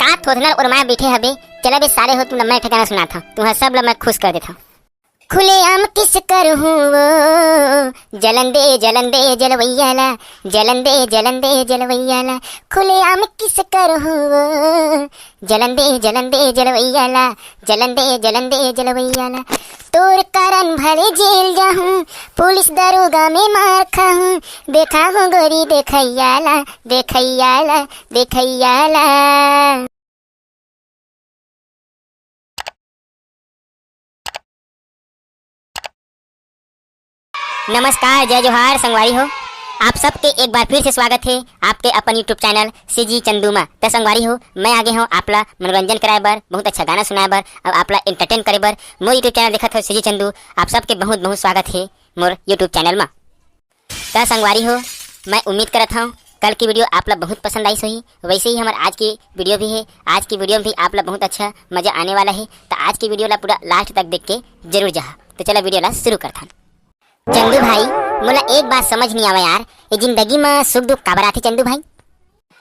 का थोथनर और मैं बैठे हबे। चला बे सारे हो तू मैं ठिकाना सुना था तू सब मैं खुश कर देता। खुलेआम किस कर हूँ वो जलन दे जलवैयाला जलन दे जलवैयाला। खुलेआम किस कर हूँ वो जलन दे जलवैयाला जलन दे जलवैयाला। तोर कारण भले जेल जाऊँ पुलिस दरोगा में मार खाऊँ। देखा हूँ गोरी देखैयाला देखैयाला देखैयाला। नमस्कार, जय जोहार संगवारी हो। आप सबके एक बार फिर से स्वागत है आपके अपन यूट्यूब चैनल सीजी चंदू में। तो संगवारी हो, मैं आगे हूँ आपला मनोरंजन कराए बर, बहुत अच्छा गाना सुनाए बर और आपला एंटरटेन करे बर मोर यूट्यूब चैनल देखत हो सीजी चंदू। आप सबके बहुत बहुत स्वागत है मोर यूट्यूब चैनल में। तो संगवारी हो, मैं उम्मीद करता हूँ कल की वीडियो आपला बहुत पसंद आई सही। वैसे ही हमारे आज की वीडियो भी है। आज की वीडियो में भी आपला बहुत अच्छा मजा आने वाला है। तो आज की वीडियो ला पूरा लास्ट तक देख के जरूर जा। तो चला वीडियो ला शुरू करता। चंदू भाई, मोला एक बात समझ नहीं आवा यार, ये जिंदगी में सुख दुख काबर आथे चंदू भाई?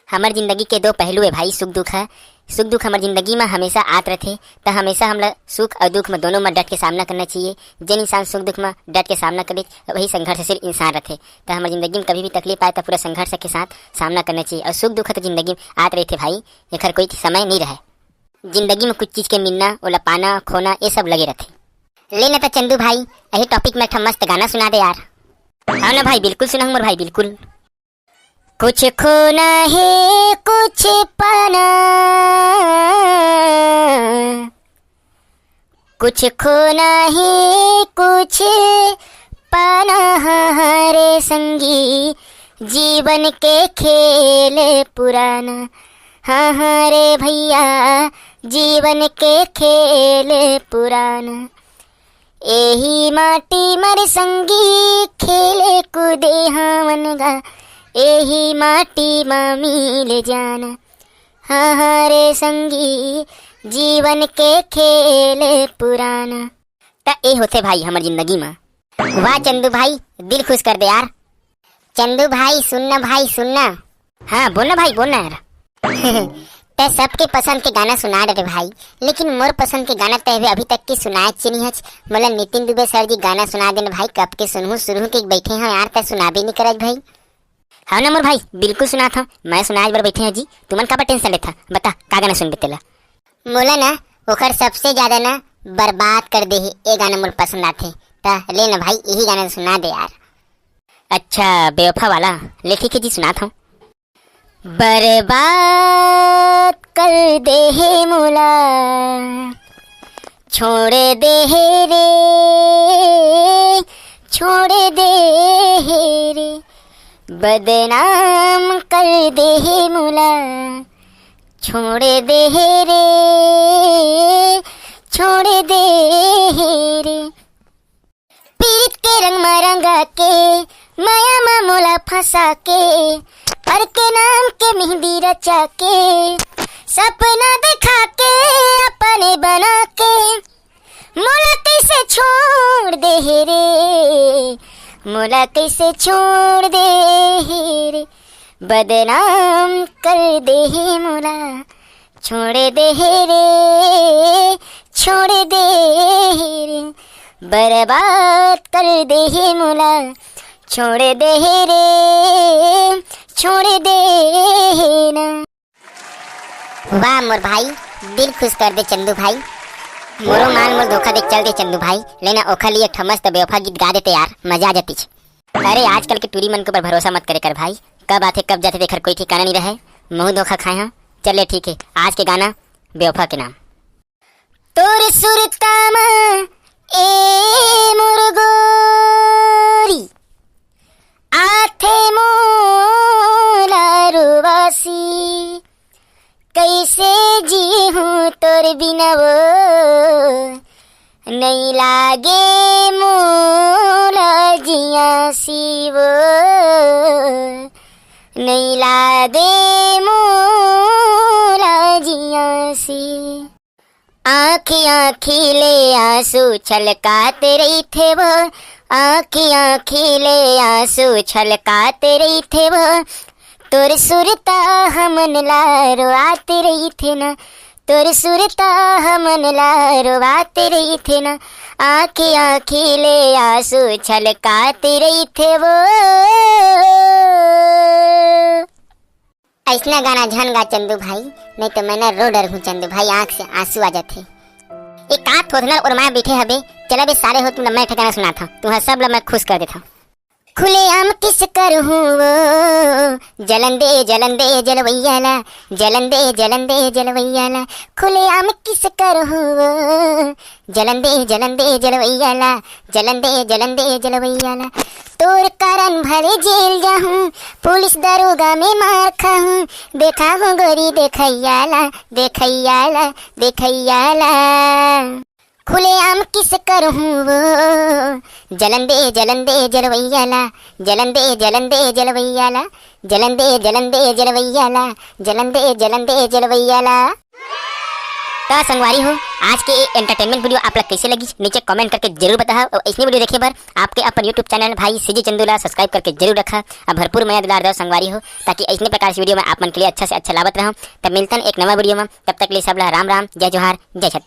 हमार जिंदगी के दो पहलू है भाई, सुख दुख है। सुख दुख हमार जिंदगी में हमेशा आत रहते। तो हमेशा हमला सुख और दुख में दोनों में डट के सामना करना चाहिए। जिन इंसान सुख दुख में डट के सामना करे वही संघर्षशील इंसान रहते। तो हमारी जिंदगी में कभी भी तकलीफ आए तो पूरा संघर्ष के साथ सामना करना चाहिए। और सुख दुख तो जिंदगी में आत रहते भाई, एकर कोई समय नहीं रहे। जिंदगी में कुछ चीज़ के मिलना ओला पाना खोना ये सब लगे रहते। लेना तो चंदू भाई यही टॉपिक में मस्त गाना सुना दे यार। हाँ ना भाई, बिल्कुल सुना मोर भाई बिल्कुल। कुछ खोना है कुछ पाना, कुछ खोना है कुछ पाना हरे संगी जीवन के खेल पुराना। हाँ हाँ रे भैया जीवन के खेल पुराना। एही माटी मर संगी खेले कूदे हमन गा एही माटी में मिल जाना। हाँ हाँ रे संगी जीवन के खेल पुराना। त ए होते भाई हमार जिंदगी में। वाह चंदू भाई, दिल खुश कर दे यार। चंदू भाई सुनना भाई सुनना। हाँ बोलना भाई बोलना यार। ते सबके पसंद के गाना सुना रहे भाई, लेकिन मोर पसंद के गाना ते अभी तक की सुनाए नहीं है। मोला नितिन दुबे सर जी गाना सुना देना भाई, कब के सुनहूँ शुरू के बैठे हैं यार, ते सुना भी नहीं करत भाई। हाँ ना मोर भाई बिल्कुल सुना था मैं, सुना आज बार बैठे हैं जी। तुमन का टेंशन लेता बता का गाना सुन बेतेला? मोला ना ओखर सबसे ज्यादा ना बर्बाद कर दे ये गाना मोर पसंद आते। ता ले ना भाई यही गाना सुना दे यार। अच्छा बेवफा वाला, ले ठीक है जी सुना था। बर्बाद कर दे है मोला छोड़ दे है रे, छोड़ दे है रे। बदनाम कर दे है मोला छोड़ दे है रे, छोड़ दे है रे। पीरित के रंग में रंगा के माया में मोला फंसा के, पर के नाम के मेहंदी रचा के, सपना दिखा के अपने बना के, मोला कैसे छोड़ दे रे, मोला कैसे छोड़ दे रे। बदनाम कर दे मोला छोड़ दे रे, छोड़ दे रे। बर्बाद कर दे मोला छोड़ दे रे, छोड़ दे ना। वाह मोर भाई, दिल खुश कर दे चंदू भाई। मोरो मान मोर धोखा देख चल दे चंदू भाई। लेना ओखा लिए ठमस तो बेवफा गीत गा देते यार, मजा आ जाती। अरे आजकल के टूरी मन के ऊपर भरोसा मत करे कर भाई, कब आते कब जाते देखकर कोई ठिकाना नहीं रहे। मुँह धोखा खाए हैं। चलिए ठीक है, आज के गाना बेवफा के नाम। तोर सुरता में ए मोर गोरी आथे मोला रुवासी, कैसे जी हूँ तोर बिना वो नहीं लागे मोला जियासी, वो नहीं लागे मोला जियासी। आँखी आँखी ले आंसू छलकाते रही थे वो, आँखी आँखी ले आंसू छलकाते रही थे वो। तोर सुरता हमन लारो आते रही थे ना, तोर सुरता हमन लारो आते रही थे ना, आँखें आँखें ले आंसू छलकाते रही थे वो। ऐसना गाना झन गा चंदू भाई, नहीं तो मैं ना रो डर हूँ चंदू भाई, आँख से आंसू आ जाते। एक आँख थोड़ना और मैं बैठे हबे, चला बे सारे हो तुम मैं ठिकाना सुना था, तुम्हारा सब लोग मैं खुश कर देता। खुले आम किस कर हूँ वो, जलन दे जलवैयाला, जलन दे जलवैयाला, खुले आम किस कर हूँ वो, जलन दे जलवैयाला, जलन दे जलवैयाला। तोर कारण भले जेल जाऊं, पुलिस दरोगा में मार खाऊं, देखा हूँ गोरी देखैयाला, देखैयाला देखैयाला। खुले आम किस कर हूँ वो, जलन दे जलवैयाला, जलन दे जलवैयाला, जलन दे जलवैयाला, जलन दे जलवैयाला। तो संगवारी हो, आज के एंटरटेनमेंट वीडियो आप लोग कैसे लगी नीचे कमेंट करके जरूर बताओ। और ऐसी वीडियो देखे पर आपके अपन यूट्यूब चैनल भाई सीजी चंदूला सब्सक्राइब करके जरूर रखा और भरपूर मजा दिलार दो संगवारी हो, ताकि ऐसे प्रकार से वीडियो में आप मन के लिए अच्छा से अच्छा लाभत रहूं। तब मिलता एक नवा वीडियो में, तब तक लिए सब राम राम, जय जोहार, जय छत्तीसगढ़।